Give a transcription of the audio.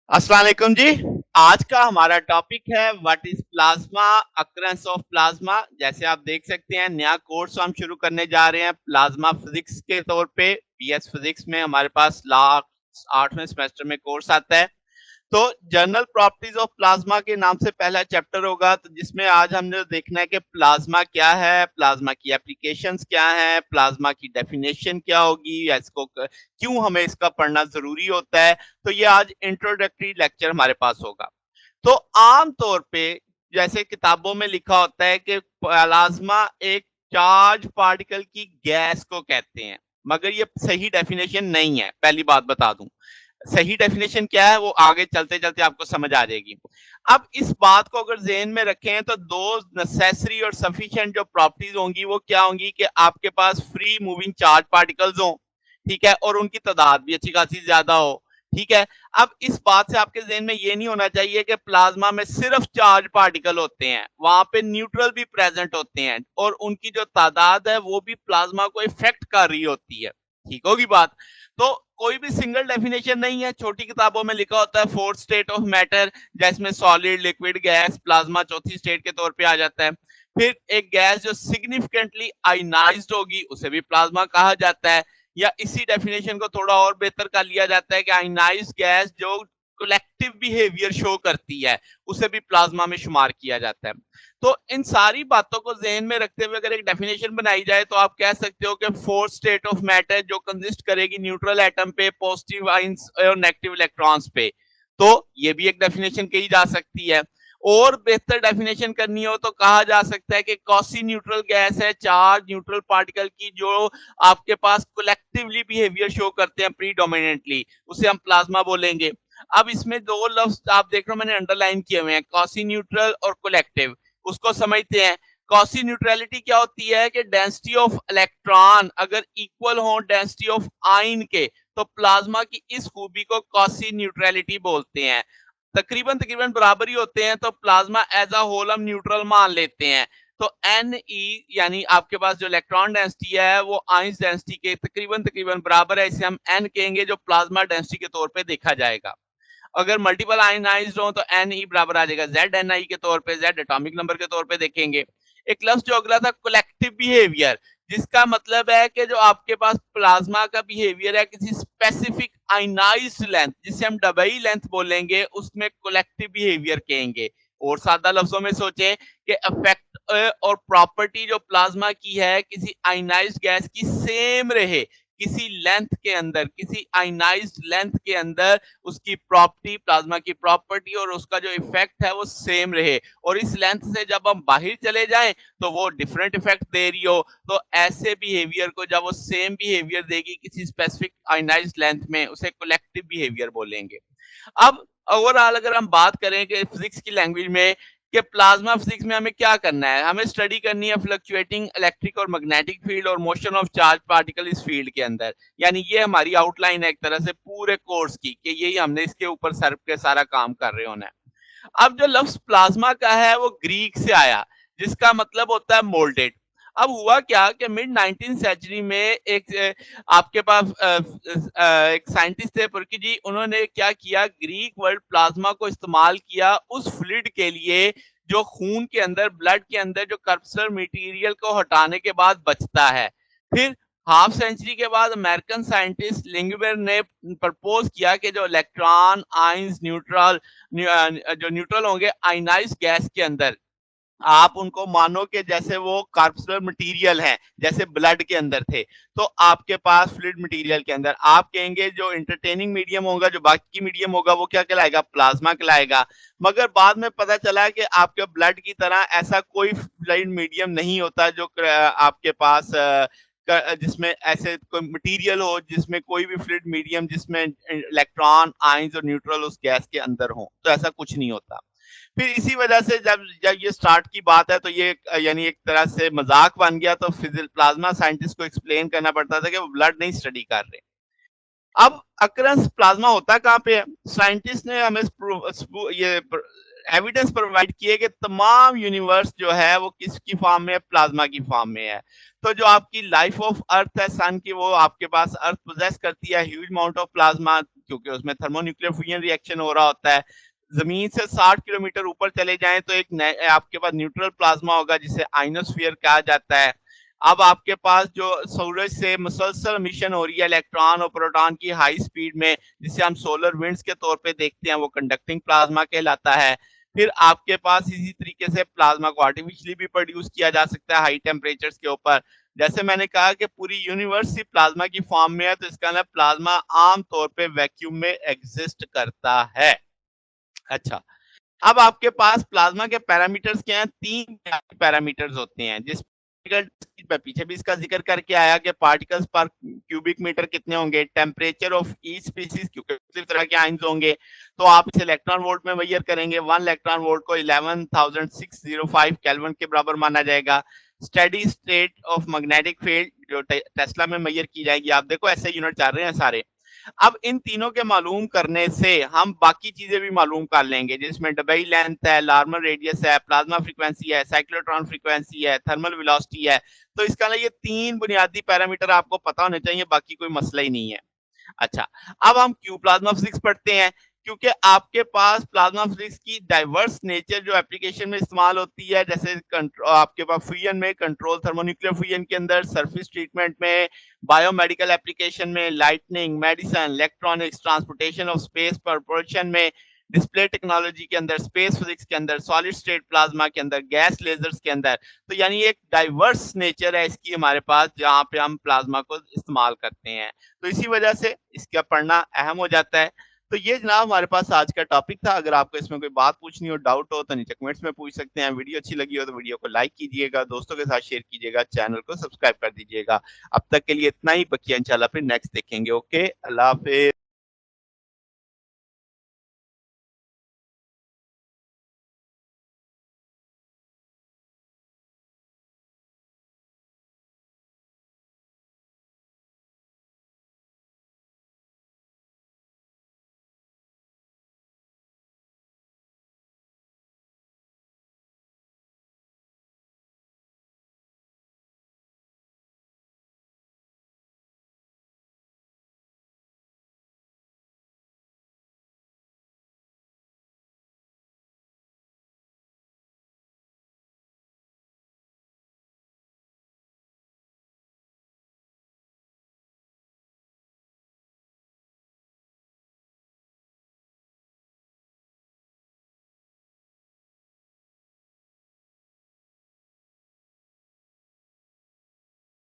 अस्सलाम वालेकुम जी। आज का हमारा टॉपिक है what is plasma, occurrence of plasma. जैसे आप देख सकते हैं नया कोर्स हम शुरू करने जा रहे हैं प्लाज्मा फिजिक्स के तौर पे। बीएस फिजिक्स में हमारे पास लास्ट 8वें सेमेस्टर में कोर्स आता है। तो जनरल प्रॉपर्टीज ऑफ प्लाज्मा के नाम से पहला चैप्टर होगा, तो जिसमें आज हमने देखना है कि प्लाज्मा क्या है, प्लाज्मा की एप्लीकेशंस क्या हैं, प्लाज्मा की डेफिनेशन क्या होगी या इसको क्यों हमें इसका पढ़ना जरूरी होता है। तो ये आज इंट्रोडक्टरी लेक्चर हमारे पास होगा। तो आम तौर पे जैसे किताबों में लिखा होता है कि प्लाज्मा एक चार्ज पार्टिकल की गैस को कहते हैं, मगर ये सही डेफिनेशन नहीं है। पहली बात बता दूं, सही डेफिनेशन क्या है वो आगे चलते चलते आपको समझ आ जाएगी। अब इस बात को अगर ज़हन में रखें तो दो नेसेसरी और सफिशिएंट जो प्रॉपर्टीज होंगी वो क्या होंगी कि आपके पास फ्री मूविंग चार्ज पार्टिकल्स हो, ठीक है, और उनकी तादाद भी अच्छी खासी ज्यादा हो, ठीक है। अब इस बात से आपके ज़हन में ये नहीं होना चाहिए कि प्लाज्मा में सिर्फ चार्ज पार्टिकल होते हैं, वहां पे न्यूट्रल भी प्रेजेंट होते हैं और उनकी जो तादाद है वो भी प्लाज्मा को इफेक्ट कर रही होती है। ठीक होगी बात। तो कोई भी सिंगल डेफिनेशन नहीं है। छोटी किताबों में लिखा होता है फोर्थ स्टेट ऑफ मैटर, जिसमें सॉलिड, लिक्विड, गैस, प्लाज्मा चौथी स्टेट के तौर पे आ जाता है। फिर एक गैस जो सिग्निफिकेंटली आयनाइज्ड होगी उसे भी प्लाज्मा कहा जाता है, या इसी डेफिनेशन को थोड़ा और बेहतर कर लिया जाता है कि आयनाइज्ड गैस जो कलेक्टिव बिहेवियर शो करती है उसे भी प्लाज्मा में शुमार किया जाता है। तो इन सारी बातों को ज़हन में रखते हुए अगर एक डेफिनेशन बनाई जाए तो आप कह सकते हो कि फोर्थ स्टेट ऑफ मैटर जो कंसिस्ट करेगी न्यूट्रल एटम पे, पॉजिटिव आयंस और नेगेटिव इलेक्ट्रॉन्स पे। तो ये भी एक डेफिनेशन कही जा सकती है। और बेहतर डेफिनेशन करनी हो तो कहा जा सकता है कि कॉसी न्यूट्रल गैस है, चार्ज न्यूट्रल पार्टिकल की जो आपके पास कलेक्टिवली बिहेवियर शो करते हैं प्रीडोमिनेंटली, उसे हम प्लाज्मा बोलेंगे। अब इसमें दो लफ्ज आप देख रहे हो मैंने अंडरलाइन किए हुए हैं, कॉसी न्यूट्रल और कलेक्टिव। उसको समझते हैं। कॉसी न्यूट्रलिटी क्या होती है कि डेंसिटी ऑफ इलेक्ट्रॉन अगर इक्वल हो डेंसिटी ऑफ आयन के, तो प्लाज्मा की इस खूबी को कॉसी न्यूट्रलिटी बोलते हैं। तकरीबन तकरीबन बराबर ही होते हैं, तो प्लाज्मा एज अ होल हम न्यूट्रल मान लेते हैं। तो एन ई यानी आपके पास जो इलेक्ट्रॉन डेंसिटी है वो आयंस डेंसिटी के तकरीबन तकरीबन बराबर है, इसे हम एन कहेंगे, जो प्लाज्मा डेंसिटी के तौर पे देखा जाएगा। अगर मल्टीपल आयनाइज्ड हो तो एन ई बराबर आ जाएगा जेड एन आई के तौर पे, जेड एटॉमिक नंबर के तौर पे देखेंगे। एक लफ्ज जो अगला था कलेक्टिव बिहेवियर, जिसका मतलब है कि जो आपके पास प्लाज्मा का बिहेवियर है किसी स्पेसिफिक आयनाइज्ड लेंथ, जिसे हम डबई लेंथ बोलेंगे, उसमें कलेक्टिव बिहेवियर कहेंगे। और सादा लफ्जों में सोचें कि इफेक्ट और प्रॉपर्टी जो प्लाज्मा की है किसी आयनाइज्ड गैस की सेम रहे, किसी लेंथ के अंदर, किसी आयनाइज्ड लेंथ के अंदर उसकी प्रॉपर्टी, प्लाज्मा की प्रॉपर्टी और उसका जो इफेक्ट है वो सेम रहे, और इस लेंथ से जब हम बाहर चले जाएं तो वो डिफरेंट इफेक्ट दे रही हो। तो ऐसे बिहेवियर को जब वो सेम बिहेवियर देगी किसी स्पेसिफिक आयनाइज्ड लेंथ में, उसे कलेक्टिव बिहेवियर बोलेंगे। अब ओवरऑल अगर हम बात करें कि फिजिक्स की लैंग्वेज में कि प्लाज्मा फिजिक्स में हमें क्या करना है, हमें स्टडी करनी है फ्लक्चुएटिंग इलेक्ट्रिक और मैग्नेटिक फील्ड और मोशन ऑफ चार्ज पार्टिकल इस फील्ड के अंदर। यानी ये हमारी आउटलाइन है एक तरह से पूरे कोर्स की, कि यही हमने इसके ऊपर सर के सारा काम कर रहे होना है। अब जो लफ्ज प्लाज्मा का है वो ग्रीक से आया, जिसका मतलब होता है मोल्डेड। अब हुआ क्या कि मिड 19 सेंचुरी में एक आपके पास एक साइंटिस्ट थे पुरकी जी, उन्होंने क्या किया, ग्रीक वर्ड प्लाज्मा को इस्तेमाल किया उस फ्लूइड के लिए जो खून के अंदर, ब्लड के अंदर जो कर्पसर मटेरियल को हटाने के बाद बचता है। फिर हाफ सेंचुरी के बाद अमेरिकन साइंटिस्ट लिंगवेर ने प्रपोज किया कि जो इलेक्ट्रॉन, आयंस, न्यूट्रल जो न्यूट्रल होंगे आयनाइज्ड गैस के अंदर, आप उनको मानो कि जैसे वो कार्पसुलर मटेरियल है, जैसे ब्लड के अंदर थे, तो आपके पास फ्लूइड मटेरियल के अंदर आप कहेंगे जो एंटरटेनिंग मीडियम होगा, जो बाकी मीडियम होगा वो क्या कहलाएगा, प्लाज्मा कहलाएगा। मगर बाद में पता चला कि आपके ब्लड की तरह ऐसा कोई फ्लूइड मीडियम नहीं होता जो आपके पास जिसमें ऐसे कोई मटेरियल हो, जिसमें कोई भी फ्लूइड मीडियम जिसमें इलेक्ट्रॉन, आयंस और न्यूट्रल उस गैस के अंदर हो, तो ऐसा कुछ नहीं होता। फिर इसी वजह से जब जब ये स्टार्ट की बात है तो ये यानी एक तरह से मजाक बन गया, तो फिजिल प्लाज्मा साइंटिस्ट को एक्सप्लेन करना पड़ता था कि वो ब्लड नहीं स्टडी कर रहे। अब अक्रंस प्लाज्मा होता कहाँ पे है, साइंटिस्ट ने हमें ये एविडेंस प्रोवाइड किए कि तमाम यूनिवर्स जो है वो किसकी फॉर्म में है, प्लाज्मा की फॉर्म में है। तो जो आपकी लाइफ ऑफ अर्थ है सन की, वो आपके पास अर्थ पोजेस करती है ह्यूज अमाउंट ऑफ प्लाज्मा। क्योंकि उसमें थर्मोन्यूक्लियर फ्यूजन रिएक्शन हो रहा होता है। ज़मीन से 60 किलोमीटर ऊपर चले जाएँ तो एक नए आपके पास न्यूट्रल प्लाज़्मा होगा जिसे आयनोस्फीयर कहा जाता है। अब आपके पास जो सूरज से मुसलसल एमिशन हो रही है इलेक्ट्रॉन और प्रोटॉन की हाई स्पीड में, जिसे हम सोलर विंड्स के तौर पे देखते हैं, वो कंडक्टिंग प्लाज़्मा कहलाता है। फिर आपके पास इसी तरीके से प्लाज़्मा को आर्टिफिशियली भी प्रोड्यूस किया जा सकता है हाई टेम्परेचर्स के ऊपर। जैसे मैंने कहा कि पूरी यूनिवर्स ही प्लाज़्मा की फॉर्म में है, तो इसका मतलब प्लाज़्मा आम तौर पे वैक्यूम में एग्ज़िस्ट करता है। अच्छा, अब आपके पास प्लाज़्मा के पैरामीटर्स क्या हैं? 3 पैरामीटर्स होते हैं, मैं पीछे भी इसका ज़िक्र करके आया कि पार्टिकल्स पर क्यूबिक मीटर कितने होंगे, टेम्परेचर ऑफ ईच स्पीशीज़ क्योंकि मुख्तलिफ तरह के आयन्स होंगे, तो आप इसे इलेक्ट्रॉन वोल्ट में मेजर करेंगे। 1 इलेक्ट्रॉन वोल्ट को 11,605 केल्विन के बराबर माना जाएगा। Steady state of magnetic field जो टेस्ला में मेजर की जाएगी। आप देखो ऐसे यूनिट चल रहे हैं सारे। अब इन तीनों के मालूम करने से हम बाकी चीजें भी मालूम कर लेंगे, जिसमें डबई लेंथ है, लार्मर रेडियस है, प्लाज्मा फ्रीक्वेंसी है, साइक्लोट्रॉन फ्रीक्वेंसी है, थर्मल वेलोसिटी है। तो इसका ना ये 3 बुनियादी पैरामीटर आपको पता होने चाहिए, बाकी कोई मसला ही नहीं है। अच्छा, अब हम क्यों प्लाज्मा फिजिक्स पढ़ते हैं? क्योंकि आपके पास प्लाज्मा फिजिक्स की डाइवर्स नेचर जो एप्लीकेशन में इस्तेमाल होती है, जैसे आपके पास फ्यूजन में कंट्रोल, थर्मोन्यूक्लियर फ्यूजन के अंदर, सरफेस ट्रीटमेंट में, बायोमेडिकल एप्लीकेशन में, lightning, medicine, electronics, transportation of space, propulsion में, डिस्प्ले टेक्नोलॉजी के अंदर, स्पेस फिजिक्स के अंदर, सॉलिड स्टेट प्लाज्मा के अंदर, गैस लेजर्स के अंदर। तो यानी एक डाइवर्स नेचर है इसकी हमारे पास, जहाँ पे हम प्लाज्मा को इस्तेमाल करते हैं। तो इसी वजह से इसका पढ़ना अहम हो जाता है। तो ये जनाब हमारे पास आज का टॉपिक था। अगर आपको इसमें कोई बात पूछनी हो, डाउट हो तो नीचे कमेंट्स में पूछ सकते हैं। वीडियो अच्छी लगी हो तो वीडियो को लाइक कीजिएगा, दोस्तों के साथ शेयर कीजिएगा, चैनल को सब्सक्राइब कर दीजिएगा। अब तक के लिए इतना ही, बकिया इंशाल्लाह फिर नेक्स्ट देखेंगे। ओके, अल्लाह हाफ़िज़।